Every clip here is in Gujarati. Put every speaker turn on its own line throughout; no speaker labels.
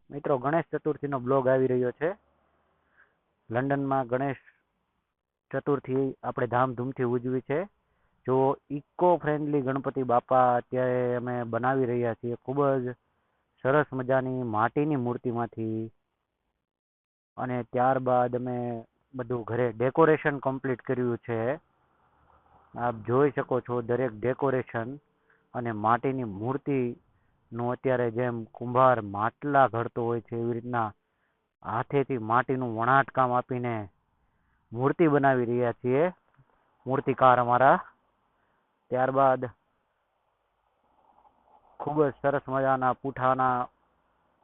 મિત્રો, ગણેશ ચતુર્થીનો બ્લોગ આવી રહ્યો છે. લંડનમાં ગણેશ ચતુર્થી આપણે ધામધૂમથી ઉજવી છે. જો ઇકો ફ્રેન્ડલી ગણપતિ બાપા અત્યારે અમે બનાવી રહ્યા છીએ. ખૂબ જ સરસ મજાની માટીની મૂર્તિમાંથી. અને ત્યારબાદ અમે બધું ઘરે ડેકોરેશન કમ્પ્લીટ કર્યું છે. આપ જોઈ શકો છો દરેક ડેકોરેશન અને માટીની મૂર્તિનું અત્યારે જેમ કુંભાર માટલા ઘડતો હોય છે એવી રીતના હાથેથી માટીનું વણાટ કામ આપીને મૂર્તિ બનાવી રહ્યા છીએ મૂર્તિકાર અમારા. ત્યારબાદ ખૂબ જ સરસ મજાના પૂઠાના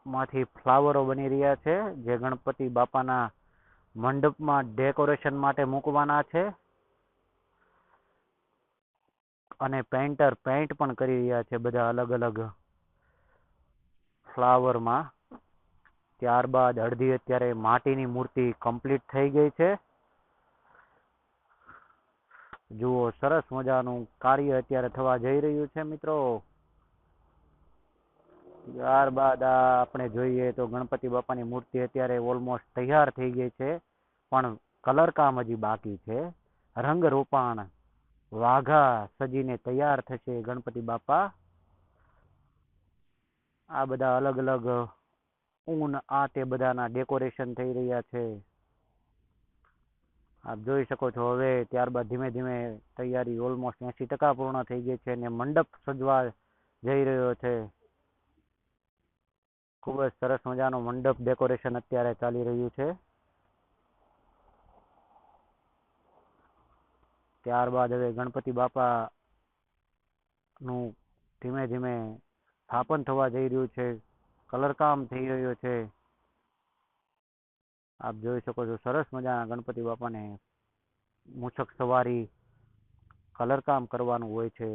માંથી ફ્લાવરો બની રહ્યા છે જે ગણપતિ બાપાના મંડપમાં ડેકોરેશન માટે મૂકવાના છે. અને પેઇન્ટર પેઇન્ટ પણ કરી રહ્યા છે બધા અલગ અલગ ફ્લાવરમાં. ત્યારબાદ અડધી અત્યારે માટીની મૂર્તિ કમ્પ્લીટ થઈ ગઈ છે. જુઓ, સરસ મજાનું કાર્ય અત્યારે થવા જઈ રહ્યું છે મિત્રો. ત્યારબાદ આપણે જોઈએ તો ગણપતિ બાપાની મૂર્તિ અત્યારે ઓલમોસ્ટ તૈયાર થઈ ગઈ છે, પણ કલર કામ હજી બાકી છે. રંગ રોપાણ વાઘા સજીને તૈયાર થશે ગણપતિ બાપા. આ બધા અલગ અલગ ઊન આ તે બધાના ડેકોરેશન થઈ રહ્યા છે આપ જોઈ શકો છો. હવે ત્યારબાદ ધીમે ધીમે તૈયારી ઓલમોસ્ટ 80% પૂર્ણ થઈ ગઈ છે અને મંડપ સજવા જઈ રહ્યો છે. ખૂબ જ સરસ મજાનો મંડપ ડેકોરેશન અત્યારે ચાલી રહ્યું છે. ત્યારબાદ હવે ગણપતિ બાપા નું ધીમે ધીમે સ્થાપન થવા જઈ રહ્યું છે. કલરકામ થઈ રહ્યો છે. આપ જોઈ શકો છો સરસ મજાના ગણપતિ બાપાને મૂછક સવારી કલરકામ કરવાનું હોય છે.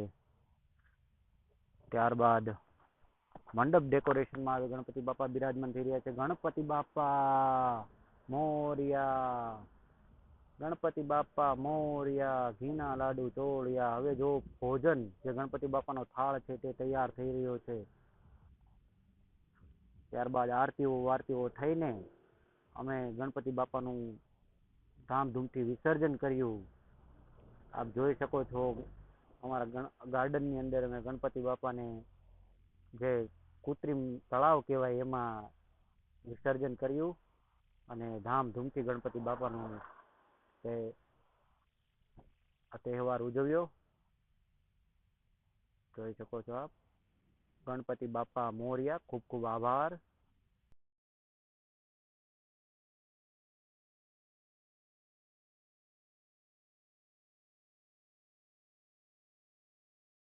ત્યારબાદ મંડપ ડેકોરેશનમાં ગણપતિ બાપા બિરાજમાન થઈ રહ્યા છે. ગણપતિ બાપા મોર્યા, ગણપતિ બાપા મોર્યા, ઘીના લાડુ ચોળિયા. હવે જો ભોજન જે ગણપતિ બાપાનો થાળ છે તે તૈયાર થઈ રહ્યો છે. ત્યારબાદ આરતીઓ થઈને અમે ગણપતિ બાપાનું ધામધૂમથી વિસર્જન કર્યું. આપ જોઈ શકો છો અમારા ગાર્ડનની અંદર અમે ગણપતિ બાપાને જે કૃત્રિમ તળાવ કહેવાય એમાં વિસર્જન કર્યું અને ધામધૂમથી ગણપતિ બાપાનો તહેવાર ઉજવ્યો. જોઈ શકો છો આપ. ગણપતિ બાપા મોર્યા. ખૂબ ખૂબ આભાર.